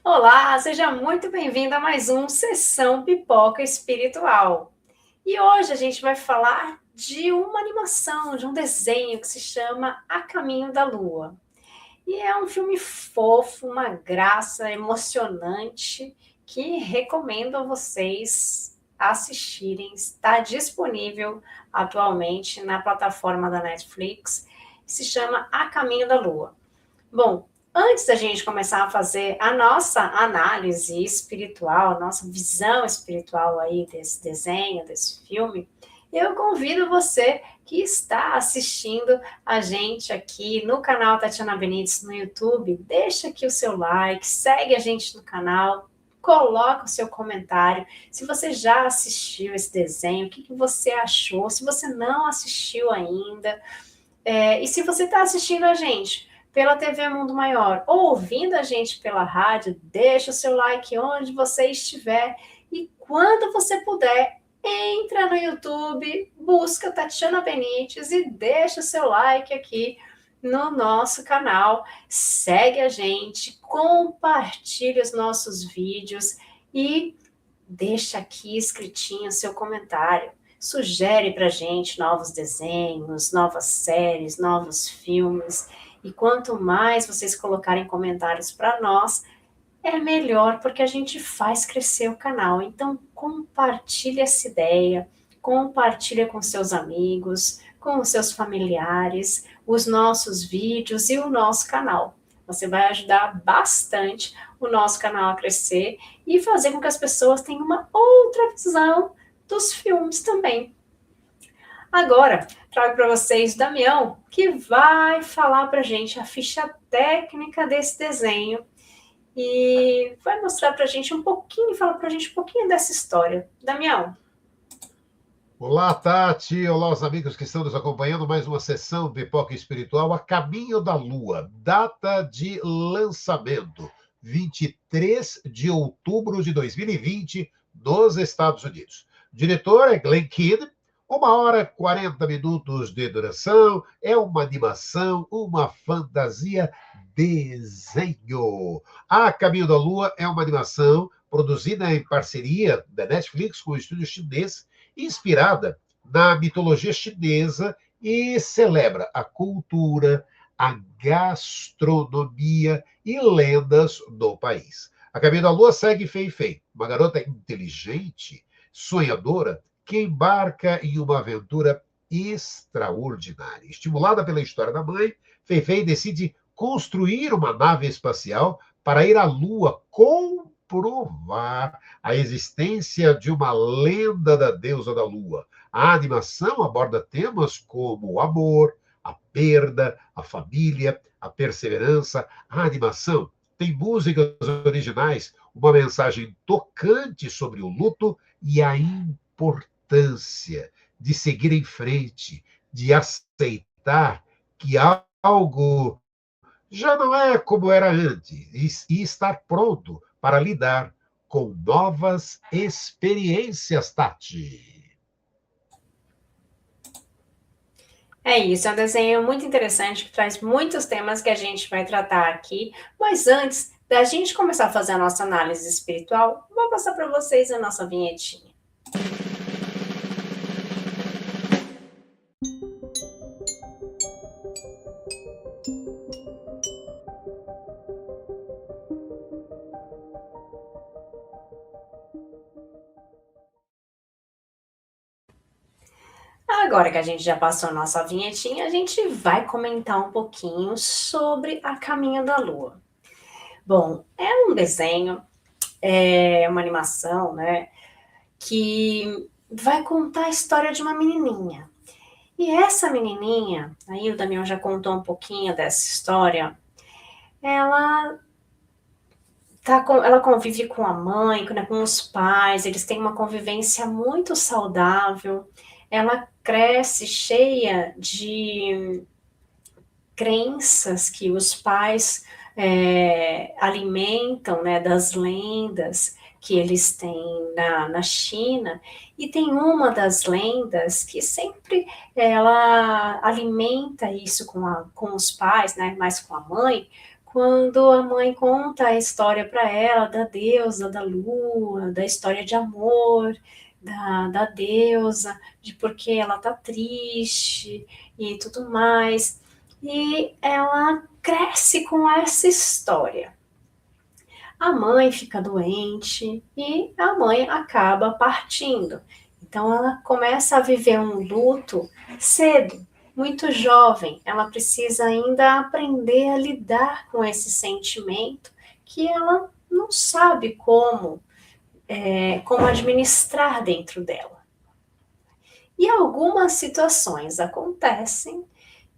Olá, seja muito bem-vindo a mais um Sessão Pipoca Espiritual. E hoje a gente vai falar de uma animação, de um desenho que se chama A Caminho da Lua. E é um filme fofo, uma graça, emocionante, que recomendo a vocês assistirem. Está disponível atualmente na plataforma da Netflix. Se chama A Caminho da Lua. Bom, antes da gente começar a fazer a nossa análise espiritual, a nossa visão espiritual aí desse desenho, desse filme, eu convido você que está assistindo a gente aqui no canal Tatiana Benites no YouTube, deixa aqui o seu like, segue a gente no canal, coloca o seu comentário. Se você já assistiu esse desenho, o que você achou? Se você não assistiu ainda, e se você está assistindo a gente pela TV Mundo Maior ou ouvindo a gente pela rádio, deixa o seu like onde você estiver e quando você puder, entra no YouTube, busca Tatiana Benites e deixa o seu like aqui no nosso canal, segue a gente, compartilha os nossos vídeos e deixa aqui escritinho o seu comentário. Sugere para a gente novos desenhos, novas séries, novos filmes. E quanto mais vocês colocarem comentários para nós, é melhor, porque a gente faz crescer o canal. Então, compartilhe essa ideia, compartilha com seus amigos, com os seus familiares, os nossos vídeos e o nosso canal. Você vai ajudar bastante o nosso canal a crescer e fazer com que as pessoas tenham uma outra visão dos filmes também. Agora, trago para vocês Damião, que vai falar para a gente a ficha técnica desse desenho e vai mostrar para a gente um pouquinho, falar para a gente um pouquinho dessa história. Damião. Olá, Tati. Olá, os amigos que estão nos acompanhando. Mais uma sessão Pipoca Espiritual A Caminho da Lua. Data de lançamento: 23 de outubro de 2020, nos Estados Unidos. O diretor é Glenn Keane. 1 hora e 40 minutos de duração. É uma animação, uma fantasia, desenho. A Caminho da Lua é uma animação produzida em parceria da Netflix com o estúdio chinês, inspirada na mitologia chinesa e celebra a cultura, a gastronomia e lendas do país. A Caminho da Lua segue Fei Fei, uma garota inteligente, sonhadora, que embarca em uma aventura extraordinária. Estimulada pela história da mãe, Fei Fei decide construir uma nave espacial para ir à Lua comprovar a existência de uma lenda da deusa da Lua. A animação aborda temas como o amor, a perda, a família, a perseverança. A animação tem músicas originais, uma mensagem tocante sobre o luto e a importância de seguir em frente, de aceitar que algo já não é como era antes e estar pronto para lidar com novas experiências, Tati. É isso, é um desenho muito interessante que traz muitos temas que a gente vai tratar aqui. Mas antes da gente começar a fazer a nossa análise espiritual, vou passar para vocês a nossa vinhetinha. Agora que a gente já passou a nossa vinhetinha, a gente vai comentar um pouquinho sobre A Caminho da Lua. Bom, é um desenho, é uma animação, né, que vai contar a história de uma menininha. E essa menininha, aí o Damião já contou um pouquinho dessa história, ela ela convive com a mãe, né, com os pais, eles têm uma convivência muito saudável, ela cresce cheia de crenças que os pais alimentam, né, das lendas que eles têm na China, e tem uma das lendas que sempre ela alimenta isso com os pais, né, mais com a mãe, quando a mãe conta a história para ela da deusa, da lua, da história de amor, da deusa, de porque ela tá triste e tudo mais. E ela cresce com essa história. A mãe fica doente e a mãe acaba partindo. Então ela começa a viver um luto cedo, muito jovem. Ela precisa ainda aprender a lidar com esse sentimento que ela não sabe como administrar dentro dela. E algumas situações acontecem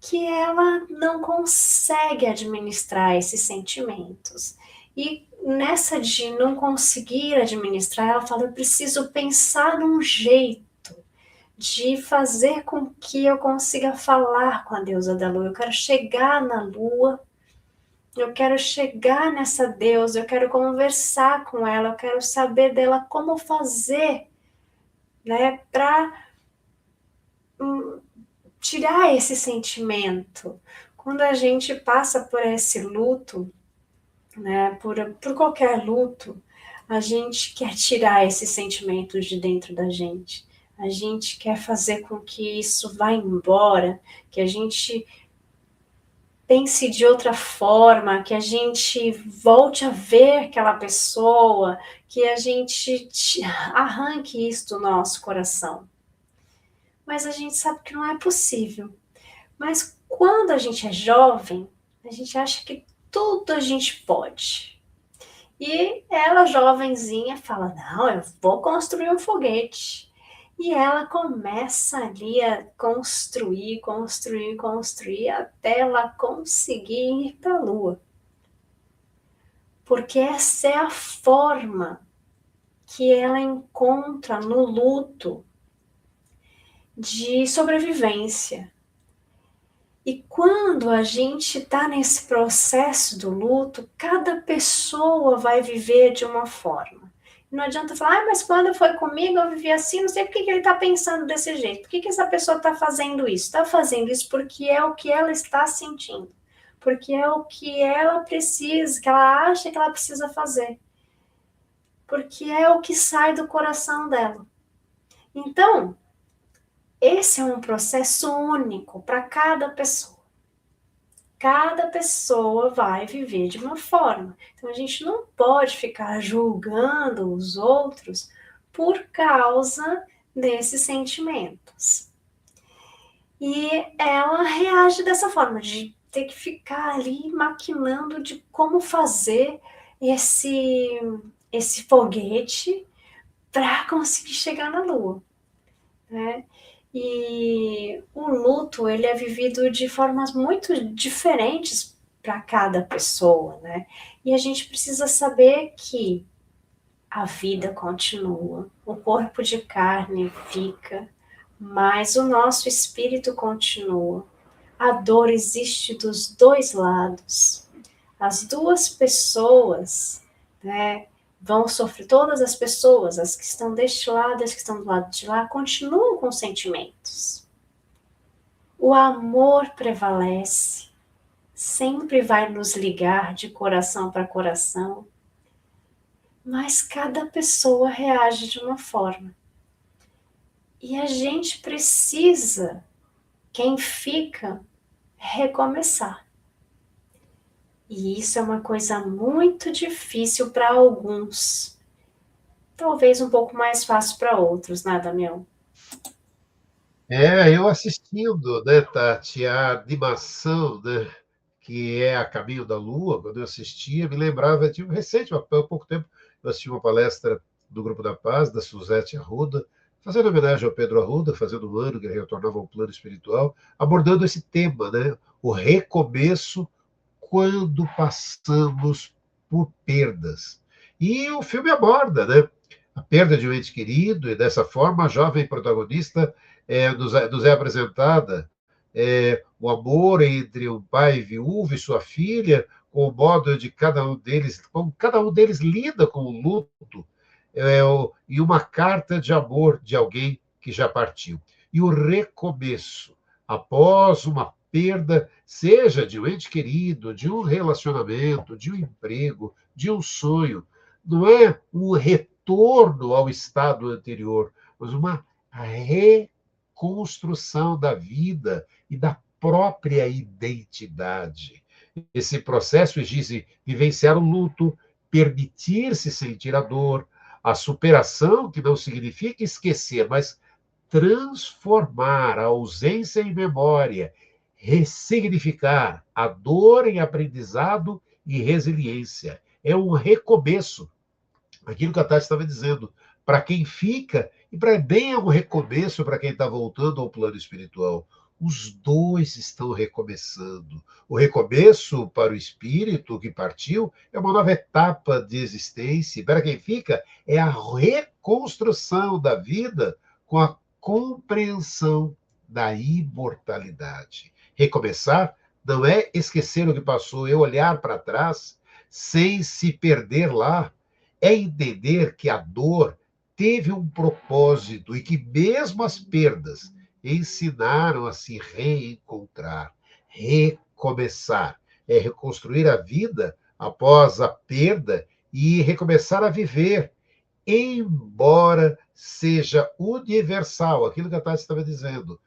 que ela não consegue administrar esses sentimentos. E nessa de não conseguir administrar, ela fala: eu preciso pensar num jeito de fazer com que eu consiga falar com a deusa da lua. Eu quero chegar na lua, eu quero chegar nessa deusa, eu quero conversar com ela, eu quero saber dela como fazer, né, para tirar esse sentimento. Quando a gente passa por esse luto, né, por qualquer luto, a gente quer tirar esses sentimentos de dentro da gente. A gente quer fazer com que isso vá embora, que a gente pense de outra forma, que a gente volte a ver aquela pessoa, que a gente arranque isso do nosso coração. Mas a gente sabe que não é possível. Mas quando a gente é jovem, a gente acha que tudo a gente pode. E ela, jovenzinha, fala: não, eu vou construir um foguete. E ela começa ali a construir, até ela conseguir ir para a Lua. Porque essa é a forma que ela encontra no luto de sobrevivência. E quando a gente está nesse processo do luto, cada pessoa vai viver de uma forma. Não adianta falar: mas quando foi comigo eu vivi assim, não sei por que ele está pensando desse jeito. Por que essa pessoa está fazendo isso? Está fazendo isso porque é o que ela está sentindo. Porque é o que ela precisa, que ela acha que ela precisa fazer. Porque é o que sai do coração dela. Então, esse é um processo único para cada pessoa. Cada pessoa vai viver de uma forma. Então a gente não pode ficar julgando os outros por causa desses sentimentos. E ela reage dessa forma, de ter que ficar ali maquinando de como fazer esse foguete para conseguir chegar na Lua, né? E o luto, ele é vivido de formas muito diferentes para cada pessoa, né? E a gente precisa saber que a vida continua, o corpo de carne fica, mas o nosso espírito continua. A dor existe dos dois lados. As duas pessoas, né, vão sofrer, todas as pessoas, as que estão deste lado, as que estão do lado de lá, continuam com sentimentos. O amor prevalece, sempre vai nos ligar de coração para coração, mas cada pessoa reage de uma forma. E a gente precisa, quem fica, recomeçar. E isso é uma coisa muito difícil para alguns. Talvez um pouco mais fácil para outros, né, Damião? Eu assistindo, né, Tati, a animação, né, que é A Caminho da Lua, quando eu assistia, me lembrava, de recente, há pouco tempo, eu assisti uma palestra do Grupo da Paz, da Suzete Arruda, fazendo homenagem ao Pedro Arruda, fazendo um ano que ele retornava ao plano espiritual, abordando esse tema, né, o recomeço quando passamos por perdas. E o filme aborda, né, a perda de um ente querido, e dessa forma a jovem protagonista nos é apresentada o amor entre um pai viúvo e sua filha, com o modo de cada um deles, como cada um deles lida com o luto, e uma carta de amor de alguém que já partiu. E o recomeço, após uma perda, seja de um ente querido, de um relacionamento, de um emprego, de um sonho, não é um retorno ao estado anterior, mas uma reconstrução da vida e da própria identidade. Esse processo exige vivenciar o luto, permitir-se sentir a dor, a superação, que não significa esquecer, mas transformar a ausência em memória, ressignificar a dor em aprendizado e resiliência. É um recomeço. Aquilo que a Tati estava dizendo, para quem fica, e para bem é um recomeço para quem está voltando ao plano espiritual. Os dois estão recomeçando. O recomeço para o espírito que partiu é uma nova etapa de existência. E para quem fica, é a reconstrução da vida com a compreensão da imortalidade. Recomeçar não é esquecer o que passou, é olhar para trás sem se perder lá, é entender que a dor teve um propósito e que mesmo as perdas ensinaram a se reencontrar, recomeçar. É reconstruir a vida após a perda e recomeçar a viver, embora seja universal, aquilo que a Tati estava dizendo.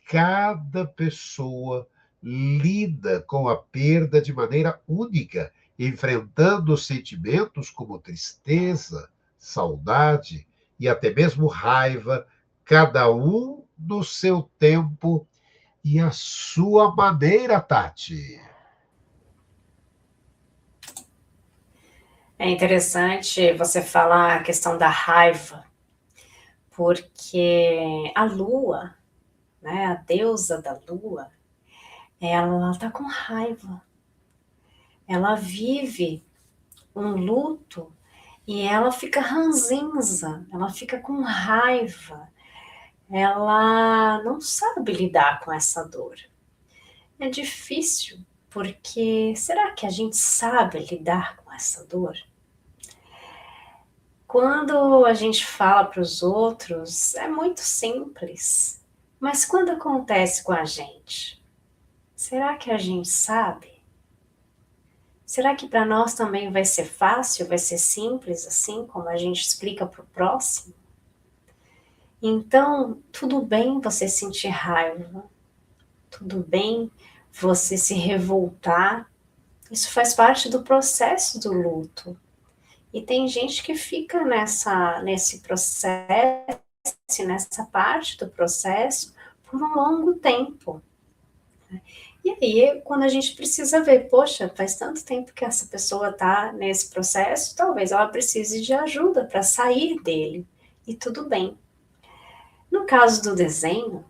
Cada pessoa lida com a perda de maneira única, enfrentando sentimentos como tristeza, saudade e até mesmo raiva, cada um no seu tempo e a sua maneira, Tati. É interessante você falar a questão da raiva, porque a lua, né, a deusa da lua, ela tá com raiva. Ela vive um luto e ela fica ranzinza, ela fica com raiva. Ela não sabe lidar com essa dor. É difícil, porque será que a gente sabe lidar com essa dor? Quando a gente fala para os outros, é muito simples. Mas quando acontece com a gente, será que a gente sabe? Será que para nós também vai ser fácil, vai ser simples assim, como a gente explica para o próximo? Então, tudo bem você sentir raiva, tudo bem você se revoltar, isso faz parte do processo do luto. E tem gente que fica nesse processo, nessa parte do processo, por um longo tempo. E aí, quando a gente precisa ver, poxa, faz tanto tempo que essa pessoa está nesse processo, talvez ela precise de ajuda para sair dele. E tudo bem. No caso do desenho,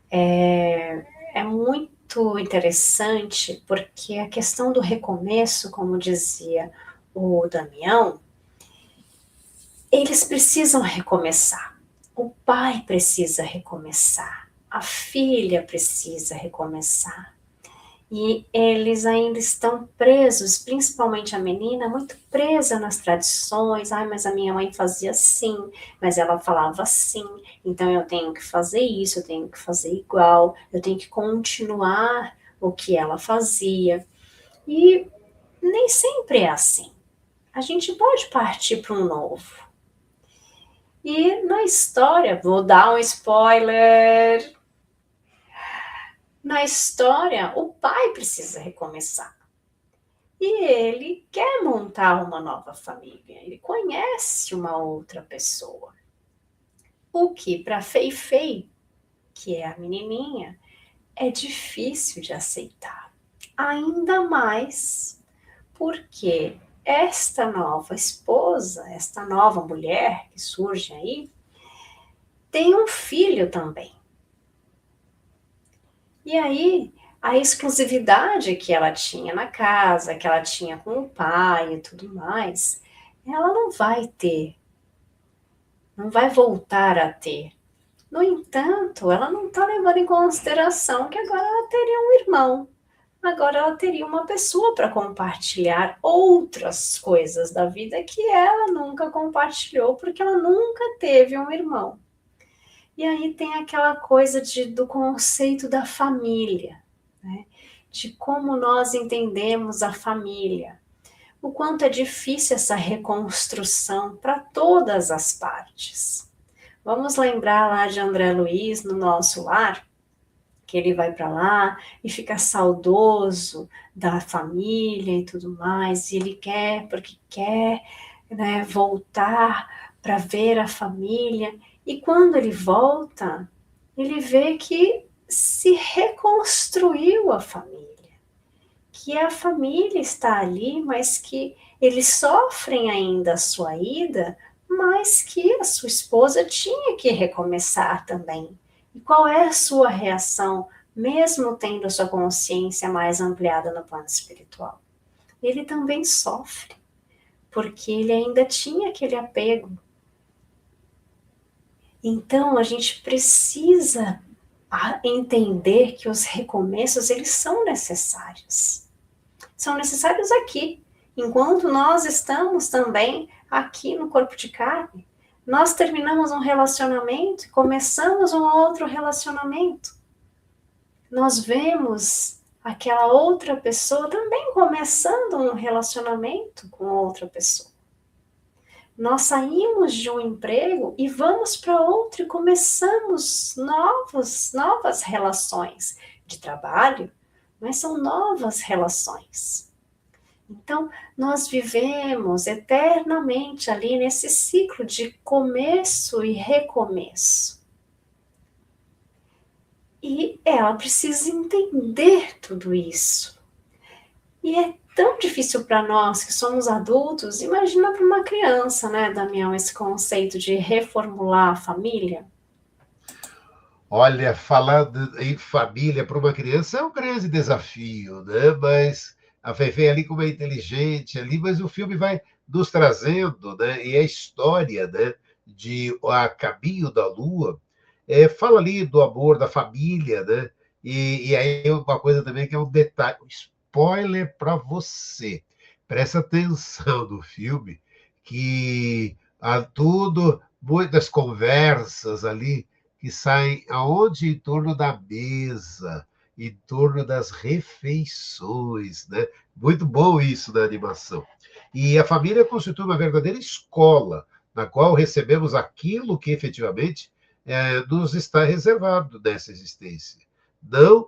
é muito interessante, porque a questão do recomeço, como dizia o Damião, eles precisam recomeçar. O pai precisa recomeçar. A filha precisa recomeçar. E eles ainda estão presos, principalmente a menina, muito presa nas tradições. Ai, mas a minha mãe fazia assim, mas ela falava assim, então eu tenho que fazer isso, eu tenho que fazer igual, eu tenho que continuar o que ela fazia. E nem sempre é assim. A gente pode partir para um novo. E na história, vou dar um spoiler. Na história, o pai precisa recomeçar. E ele quer montar uma nova família. Ele conhece uma outra pessoa. O que para Fei, que é a menininha, é difícil de aceitar. Ainda mais porque esta nova esposa, esta nova mulher que surge aí, tem um filho também. E aí, a exclusividade que ela tinha na casa, que ela tinha com o pai e tudo mais, ela não vai ter, não vai voltar a ter. No entanto, ela não está levando em consideração que agora ela teria um irmão, agora ela teria uma pessoa para compartilhar outras coisas da vida que ela nunca compartilhou, porque ela nunca teve um irmão. E aí tem aquela coisa do conceito da família, né? De como nós entendemos a família. O quanto é difícil essa reconstrução para todas as partes. Vamos lembrar lá de André Luiz no Nosso Lar, que ele vai para lá e fica saudoso da família e tudo mais, e ele quer, porque quer, né, voltar para ver a família, e quando ele volta, ele vê que se reconstruiu a família, que a família está ali, mas que eles sofrem ainda a sua ida, mas que a sua esposa tinha que recomeçar também. E qual é a sua reação, mesmo tendo a sua consciência mais ampliada no plano espiritual? Ele também sofre, porque ele ainda tinha aquele apego. Então, a gente precisa entender que os recomeços, eles são necessários. São necessários aqui, enquanto nós estamos também aqui no corpo de carne. Nós terminamos um relacionamento e começamos um outro relacionamento. Nós vemos aquela outra pessoa também começando um relacionamento com outra pessoa. Nós saímos de um emprego e vamos para outro e começamos novas relações de trabalho, mas são novas relações. Então, nós vivemos eternamente ali nesse ciclo de começo e recomeço. E ela precisa entender tudo isso. E é tão difícil para nós que somos adultos, imagina para uma criança, né, Damião, esse conceito de reformular a família. Olha, falar em família para uma criança é um grande desafio, né? Mas a Fefe ali como é inteligente ali, mas o filme vai nos trazendo, né? E a história, né? De A Caminho da Lua, fala ali do amor da família, né? E aí uma coisa também que é um detalhe, um spoiler para você. Presta atenção no filme que há tudo, muitas conversas ali que saem aonde? Em torno da mesa, em torno das refeições, né? Muito bom isso na animação. E a família constitui uma verdadeira escola, na qual recebemos aquilo que efetivamente nos está reservado nessa existência. Não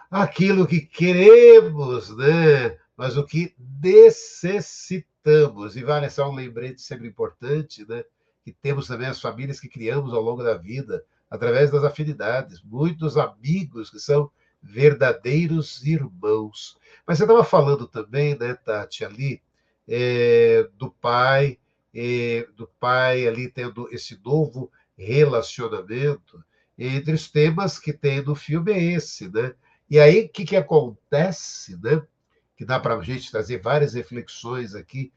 aquilo que queremos, né? Mas o que necessitamos. E vale só um lembrete sempre importante, né? Que temos também as famílias que criamos ao longo da vida, através das afinidades, muitos amigos que são verdadeiros irmãos. Mas você estava falando também, né, Tati, ali, do pai ali tendo esse novo relacionamento. Entre os temas que tem no filme é esse, né? E aí, o que acontece, né? Que dá para a gente trazer várias reflexões aqui,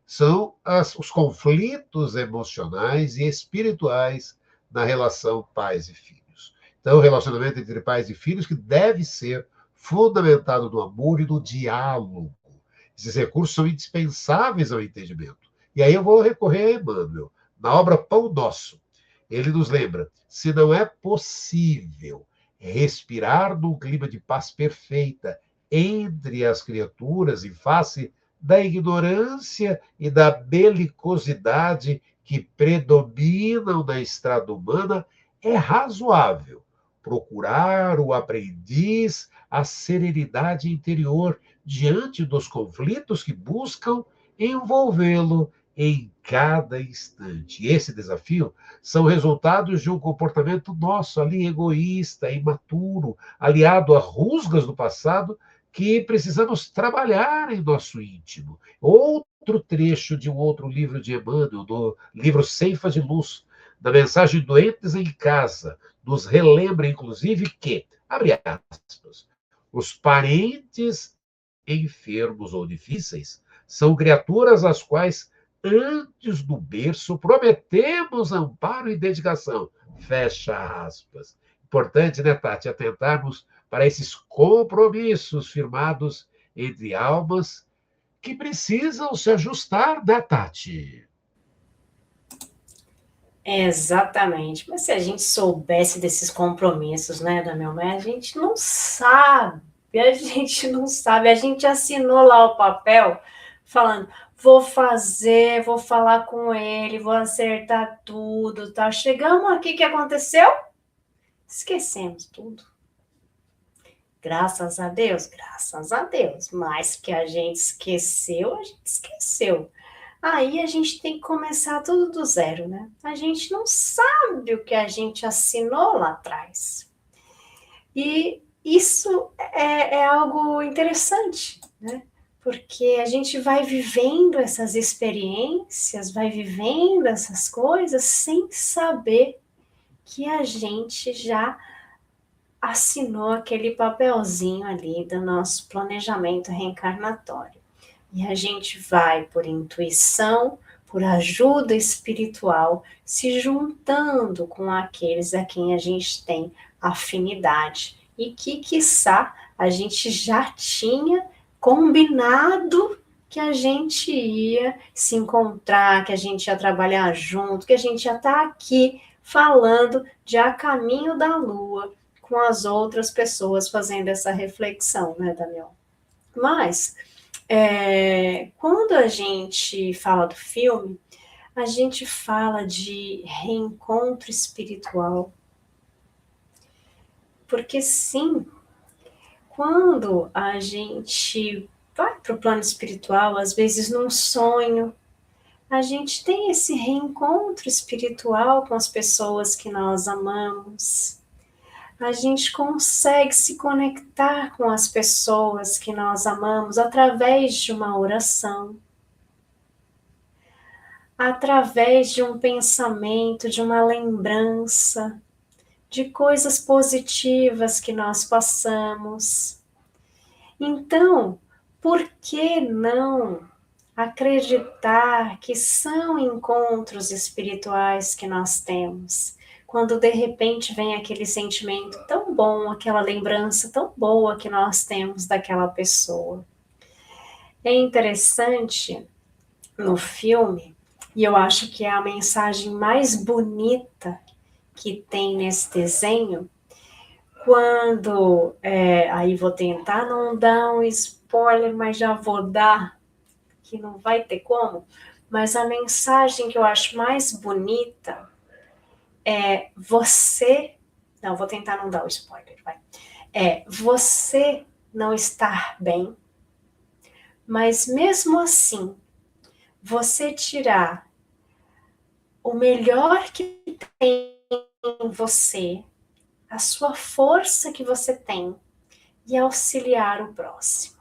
são os conflitos emocionais e espirituais na relação pais e filhos. Então, o relacionamento entre pais e filhos que deve ser fundamentado no amor e no diálogo. Esses recursos são indispensáveis ao entendimento. E aí eu vou recorrer a Emmanuel, na obra Pão Nosso. Ele nos lembra: se não é possível respirar num clima de paz perfeita entre as criaturas em face da ignorância e da belicosidade que predominam na estrada humana, é razoável procurar o aprendiz a serenidade interior diante dos conflitos que buscam envolvê-lo em cada instante. E esse desafio são resultados de um comportamento nosso ali egoísta, imaturo, aliado a rusgas do passado que precisamos trabalhar em nosso íntimo. Outro trecho de um outro livro de Emmanuel, do livro Ceifa de Luz, da mensagem Doentes em Casa, nos relembra, inclusive, que, abre aspas, os parentes enfermos ou difíceis são criaturas às quais, antes do berço, prometemos amparo e dedicação. Fecha aspas. Importante, né, Tati, atentarmos para esses compromissos firmados entre almas que precisam se ajustar, né, Tati? Exatamente. Mas se a gente soubesse desses compromissos, né, da Melmé, a gente não sabe. A gente não sabe. A gente assinou lá o papel falando, vou fazer, vou falar com ele, vou acertar tudo, tá? Chegamos aqui, o que aconteceu? Esquecemos tudo. Graças a Deus, graças a Deus. Mas que a gente esqueceu, a gente esqueceu. Aí a gente tem que começar tudo do zero, né? A gente não sabe o que a gente assinou lá atrás. E isso é algo interessante, né? Porque a gente vai vivendo essas experiências, vai vivendo essas coisas sem saber que a gente já assinou aquele papelzinho ali do nosso planejamento reencarnatório. E a gente vai, por intuição, por ajuda espiritual, se juntando com aqueles a quem a gente tem afinidade e que, quiçá, a gente já tinha combinado que a gente ia se encontrar, que a gente ia trabalhar junto, que a gente ia estar aqui falando de A Caminho da Lua com as outras pessoas fazendo essa reflexão, né, Daniel? Mas quando a gente fala do filme, a gente fala de reencontro espiritual. Porque sim, quando a gente vai para o plano espiritual, às vezes num sonho, a gente tem esse reencontro espiritual com as pessoas que nós amamos. A gente consegue se conectar com as pessoas que nós amamos através de uma oração, através de um pensamento, de uma lembrança, de coisas positivas que nós passamos. Então, por que não acreditar que são encontros espirituais que nós temos? Quando de repente vem aquele sentimento tão bom, aquela lembrança tão boa que nós temos daquela pessoa. É interessante no filme, e eu acho que é a mensagem mais bonita que tem nesse desenho, quando, aí vou tentar não dar um spoiler, mas já vou dar, que não vai ter como, mas a mensagem que eu acho mais bonita é você, não, vou tentar não dar o spoiler, vai, você não estar bem, mas mesmo assim, você tirar o melhor que tem em você, a sua força que você tem e auxiliar o próximo.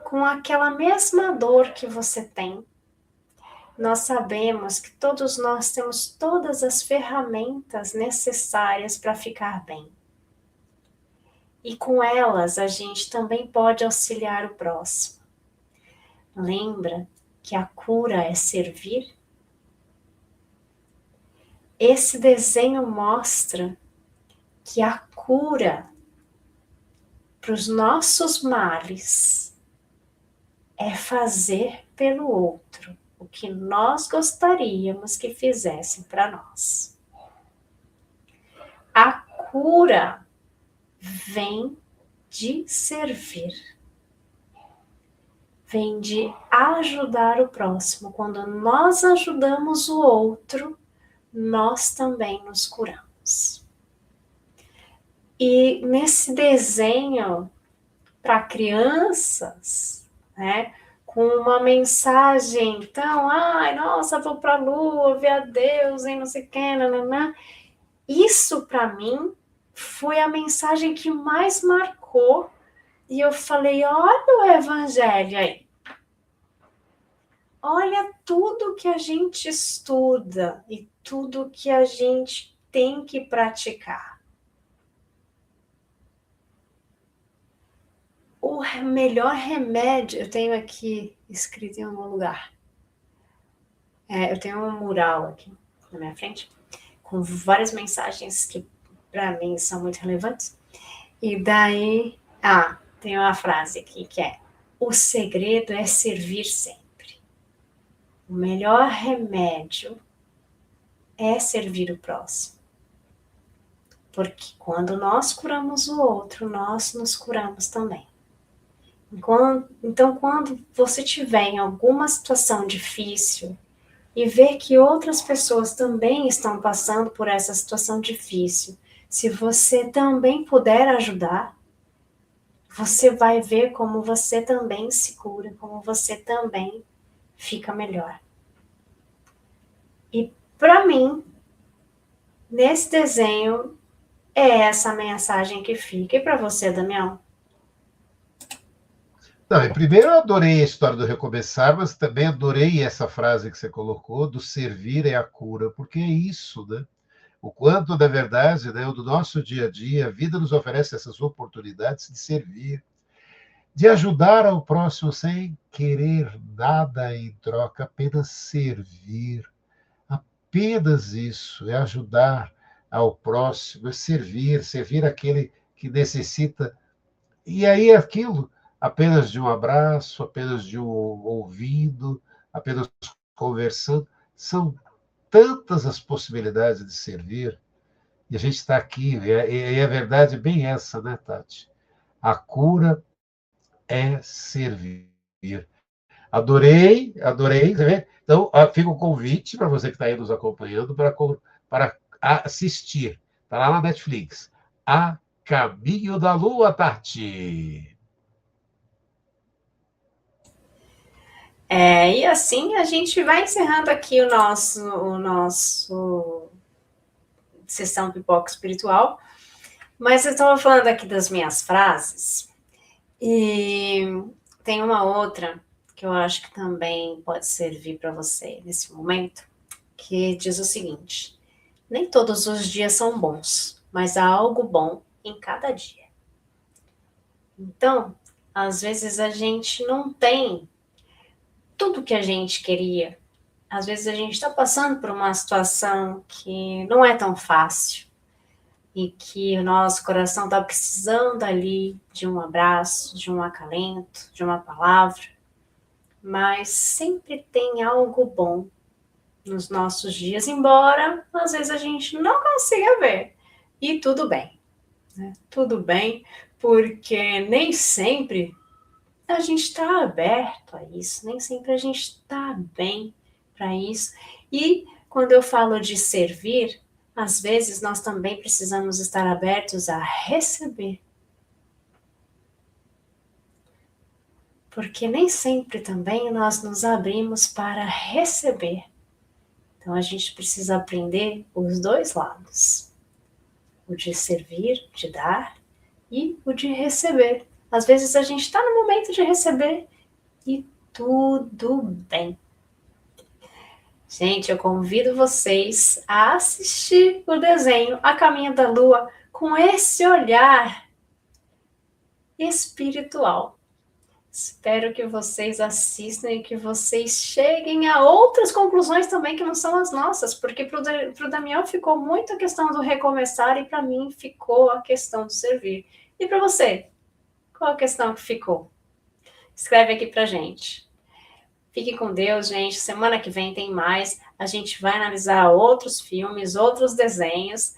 Com aquela mesma dor que você tem, nós sabemos que todos nós temos todas as ferramentas necessárias para ficar bem. E com elas a gente também pode auxiliar o próximo. Lembra que a cura é servir? Esse desenho mostra que a cura para os nossos males é fazer pelo outro o que nós gostaríamos que fizessem para nós. A cura vem de servir, vem de ajudar o próximo. Quando nós ajudamos o outro, nós também nos curamos. E nesse desenho para crianças, né, com uma mensagem tão, ai, nossa, vou para a lua, ver a Deus e não sei o que, nananã. Isso para mim foi a mensagem que mais marcou e eu falei, olha o evangelho aí. Olha tudo que a gente estuda e tudo que a gente tem que praticar. O melhor remédio, eu tenho aqui escrito em algum lugar. Eu tenho um mural aqui na minha frente, com várias mensagens que para mim são muito relevantes. E daí, tem uma frase aqui que é: o segredo é servir sempre. O melhor remédio é servir o próximo. Porque quando nós curamos o outro, nós nos curamos também. Então, quando você tiver em alguma situação difícil e ver que outras pessoas também estão passando por essa situação difícil, se você também puder ajudar, você vai ver como você também se cura, como você também fica melhor. E para mim, nesse desenho, é essa a mensagem que fica. E para você, Damião? Não, primeiro eu adorei a história do recomeçar, mas também adorei essa frase que você colocou, do servir é a cura, porque é isso, né? O quanto, na verdade, né, do nosso dia a dia, a vida nos oferece essas oportunidades de servir, de ajudar ao próximo sem querer nada em troca, apenas servir. Apenas isso, é ajudar ao próximo, é servir aquele que necessita. E aí aquilo, apenas de um abraço, apenas de um ouvido, apenas conversando, são tantas as possibilidades de servir, e a gente está aqui, e a verdade é bem essa, né, Tati? A cura é servir. Adorei, adorei. Então, fica o convite para você que está aí nos acompanhando para assistir. Está lá na Netflix. A Caminho da Lua, Tati. E assim a gente vai encerrando aqui o nosso sessão pipoca espiritual. Mas eu estava falando aqui das minhas frases e tem uma outra que eu acho que também pode servir para você nesse momento, que diz o seguinte: nem todos os dias são bons, mas há algo bom em cada dia. Então, às vezes a gente não tem tudo que a gente queria. Às vezes a gente está passando por uma situação que não é tão fácil e que o nosso coração está precisando ali de um abraço, de um acalento, de uma palavra, mas sempre tem algo bom nos nossos dias, embora às vezes a gente não consiga ver. E tudo bem, né? Tudo bem, porque nem sempre a gente está aberto a isso, nem sempre a gente está bem para isso. E quando eu falo de servir, às vezes nós também precisamos estar abertos a receber. Porque nem sempre também nós nos abrimos para receber. Então a gente precisa aprender os dois lados. O de servir, de dar, e o de receber. Às vezes a gente está no momento de receber e tudo bem. Gente, eu convido vocês a assistir o desenho A Caminho da Lua com esse olhar espiritual. Espero que vocês assistam e que vocês cheguem a outras conclusões também que não são as nossas, porque para o Damião ficou muito a questão do recomeçar e para mim ficou a questão do servir. E para você, qual a questão que ficou? Escreve aqui para gente. Fique com Deus, gente. Semana que vem tem mais. A gente vai analisar outros filmes, outros desenhos.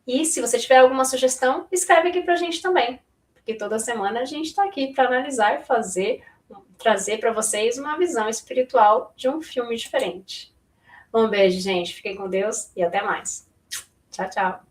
E se você tiver alguma sugestão, escreve aqui para a gente também. Porque toda semana a gente está aqui para analisar e trazer para vocês uma visão espiritual de um filme diferente. Um beijo, gente. Fiquem com Deus e até mais. Tchau, tchau.